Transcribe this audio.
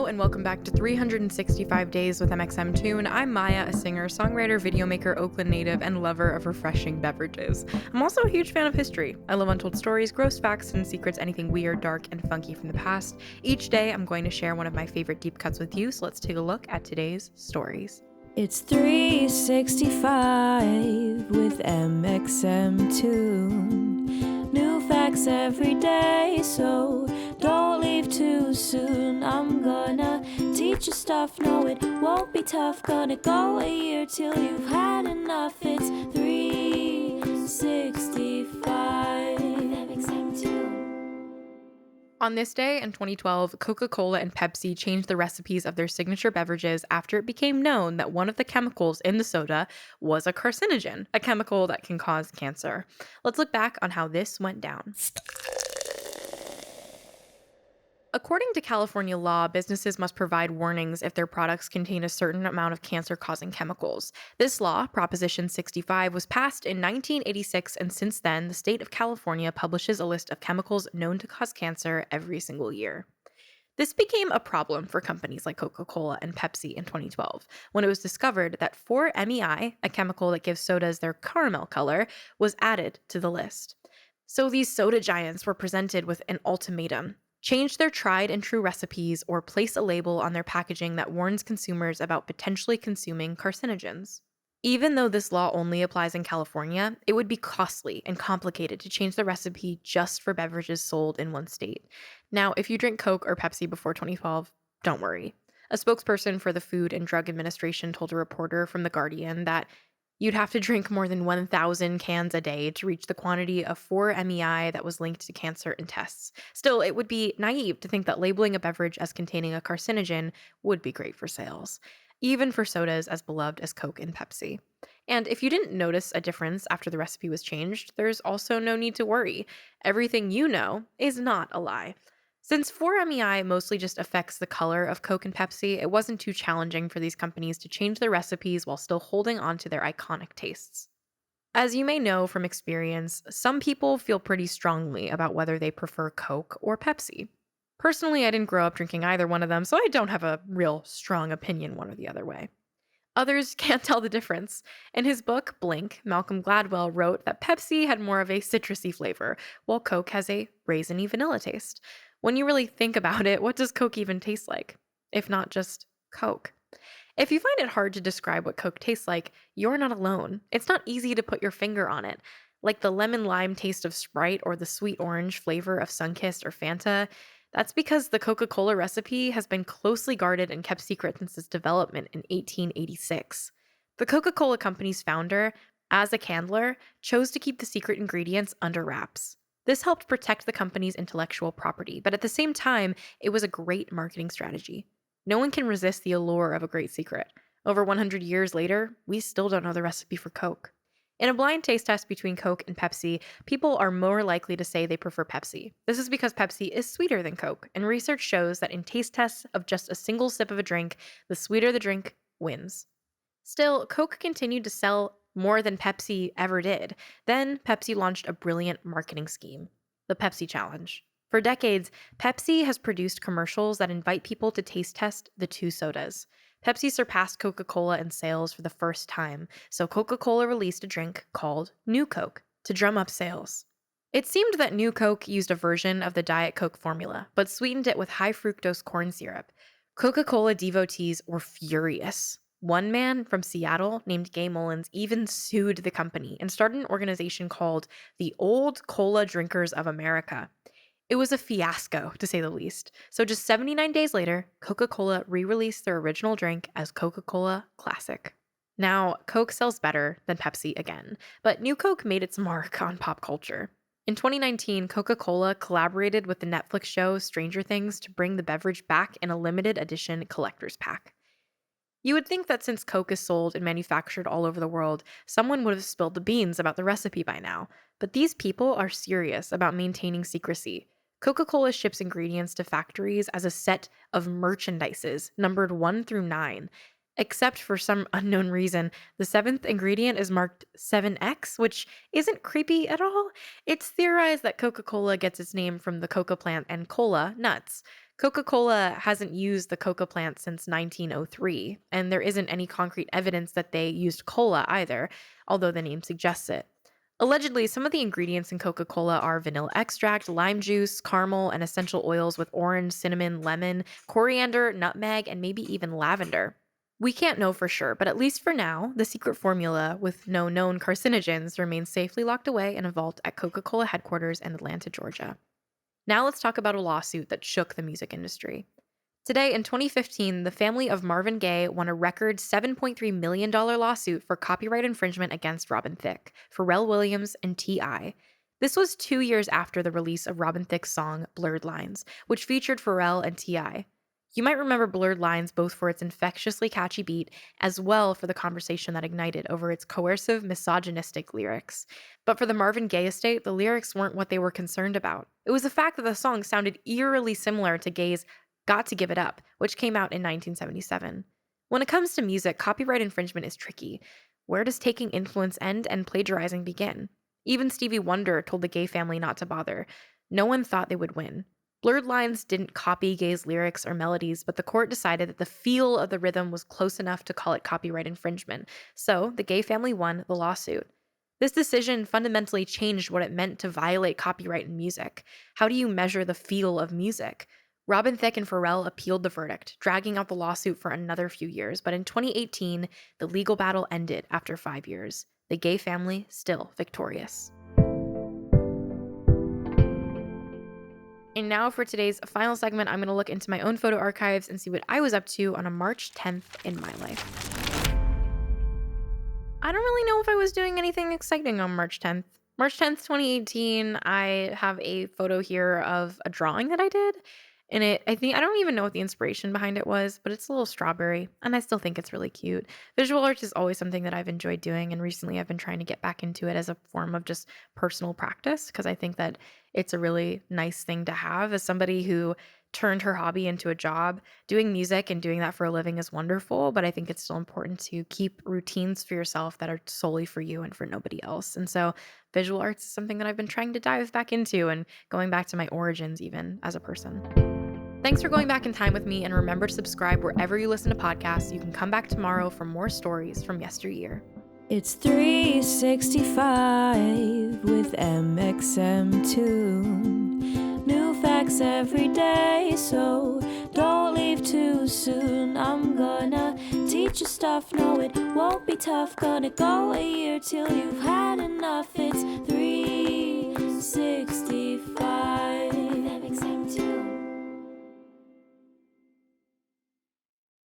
Hello and welcome back to 365 Days with mxmtoon. I'm Maia, a singer, songwriter, videomaker, Oakland native, and lover of refreshing beverages. I'm also a huge fan of history. I love untold stories, gross facts, and secrets, anything weird, dark, and funky from the past. Each day, I'm going to share one of my favorite deep cuts with you, so let's take a look at today's stories. It's 365 with mxmtoon. New facts every day, so don't leave too soon. I'm gonna teach you stuff, no it won't be tough. Gonna go a year till you've had enough. It's 365 mxmtoon. On this day in 2012, Coca-Cola and Pepsi changed the recipes of their signature beverages after it became known that one of the chemicals in the soda was a carcinogen, a chemical that can cause cancer. Let's look back on how this went down. According to California law, businesses must provide warnings if their products contain a certain amount of cancer-causing chemicals. This law, Proposition 65, was passed in 1986, and since then, the state of California publishes a list of chemicals known to cause cancer every single year. This became a problem for companies like Coca-Cola and Pepsi in 2012, when it was discovered that 4-MEI, a chemical that gives sodas their caramel color, was added to the list. So these soda giants were presented with an ultimatum: change their tried and true recipes or place a label on their packaging that warns consumers about potentially consuming carcinogens. Even though this law only applies in California, it would be costly and complicated to change the recipe just for beverages sold in one state. Now, if you drink Coke or Pepsi before 2012, don't worry. A spokesperson for the Food and Drug Administration told a reporter from The Guardian that you'd have to drink more than 1,000 cans a day to reach the quantity of 4-MEI that was linked to cancer in tests. Still, it would be naive to think that labeling a beverage as containing a carcinogen would be great for sales, even for sodas as beloved as Coke and Pepsi. And if you didn't notice a difference after the recipe was changed, there's also no need to worry. Everything you know is not a lie. Since 4-MEI mostly just affects the color of Coke and Pepsi, it wasn't too challenging for these companies to change their recipes while still holding on to their iconic tastes. As you may know from experience, some people feel pretty strongly about whether they prefer Coke or Pepsi. Personally, I didn't grow up drinking either one of them, so I don't have a real strong opinion one or the other way. Others can't tell the difference. In his book, Blink, Malcolm Gladwell wrote that Pepsi had more of a citrusy flavor, while Coke has a raisiny vanilla taste. When you really think about it, what does Coke even taste like? If not just Coke. If you find it hard to describe what Coke tastes like, you're not alone. It's not easy to put your finger on it. Like the lemon-lime taste of Sprite or the sweet orange flavor of Sunkist or Fanta, that's because the Coca-Cola recipe has been closely guarded and kept secret since its development in 1886. The Coca-Cola Company's founder, as a candler, chose to keep the secret ingredients under wraps. This helped protect the company's intellectual property, but at the same time, it was a great marketing strategy. No one can resist the allure of a great secret. Over 100 years later, we still don't know the recipe for Coke. In a blind taste test between Coke and Pepsi, people are more likely to say they prefer Pepsi. This is because Pepsi is sweeter than Coke, and research shows that in taste tests of just a single sip of a drink, the sweeter the drink wins. Still, Coke continued to sell more than Pepsi ever did. Then, Pepsi launched a brilliant marketing scheme, the Pepsi Challenge. For decades, Pepsi has produced commercials that invite people to taste test the two sodas. Pepsi surpassed Coca-Cola in sales for the first time, so Coca-Cola released a drink called New Coke to drum up sales. It seemed that New Coke used a version of the Diet Coke formula, but sweetened it with high fructose corn syrup. Coca-Cola devotees were furious. One man from Seattle named Gay Mullins even sued the company and started an organization called the Old Cola Drinkers of America. It was a fiasco, to say the least. So just 79 days later, Coca-Cola re-released their original drink as Coca-Cola Classic. Now, Coke sells better than Pepsi again, but New Coke made its mark on pop culture. In 2019, Coca-Cola collaborated with the Netflix show Stranger Things to bring the beverage back in a limited edition collector's pack. You would think that since Coke is sold and manufactured all over the world, someone would have spilled the beans about the recipe by now. But these people are serious about maintaining secrecy. Coca-Cola ships ingredients to factories as a set of merchandises numbered 1 through 9. Except for some unknown reason, the 7th ingredient is marked 7X, which isn't creepy at all. It's theorized that Coca-Cola gets its name from the coca plant and cola, nuts. Coca-Cola hasn't used the coca plant since 1903, and there isn't any concrete evidence that they used cola either, although the name suggests it. Allegedly, some of the ingredients in Coca Cola are vanilla extract, lime juice, caramel, and essential oils with orange, cinnamon, lemon, coriander, nutmeg, and maybe even lavender. We can't know for sure, but at least for now, the secret formula with no known carcinogens remains safely locked away in a vault at Coca Cola headquarters in Atlanta, Georgia. Now let's talk about a lawsuit that shook the music industry. Today, in 2015, the family of Marvin Gaye won a record $7.3 million lawsuit for copyright infringement against Robin Thicke, Pharrell Williams, and T.I. This was 2 years after the release of Robin Thicke's song Blurred Lines, which featured Pharrell and T.I. You might remember Blurred Lines both for its infectiously catchy beat, as well for the conversation that ignited over its coercive, misogynistic lyrics. But for the Marvin Gaye estate, the lyrics weren't what they were concerned about. It was the fact that the song sounded eerily similar to Gaye's Got to Give It Up, which came out in 1977. When it comes to music, copyright infringement is tricky. Where does taking influence end and plagiarizing begin? Even Stevie Wonder told the Gaye family not to bother. No one thought they would win. Blurred Lines didn't copy Gaye's lyrics or melodies, but the court decided that the feel of the rhythm was close enough to call it copyright infringement. So the Gaye family won the lawsuit. This decision fundamentally changed what it meant to violate copyright in music. How do you measure the feel of music? Robin Thicke and Pharrell appealed the verdict, dragging out the lawsuit for another few years, but in 2018, the legal battle ended after 5 years. The Gaye family still victorious. And now for today's final segment, I'm going to look into my own photo archives and see what I was up to on a March 10th in my life. I don't really know if I was doing anything exciting on March 10th. March 10th, 2018, I have a photo here of a drawing that I did. And I don't even know what the inspiration behind it was, but it's a little strawberry, and I still think it's really cute. Visual arts is always something that I've enjoyed doing, and recently I've been trying to get back into it as a form of just personal practice because I think that it's a really nice thing to have as somebody who turned her hobby into a job. Doing music and doing that for a living is wonderful, but I think it's still important to keep routines for yourself that are solely for you and for nobody else. And so visual arts is something that I've been trying to dive back into and going back to my origins even as a person. Thanks for going back in time with me, and remember to subscribe wherever you listen to podcasts. You can come back tomorrow for more stories from yesteryear. It's 365 with mxmtoon. New facts every day, so don't leave too soon. I'm gonna teach you stuff, no it won't be tough. Gonna go a year till you've had enough. It's 365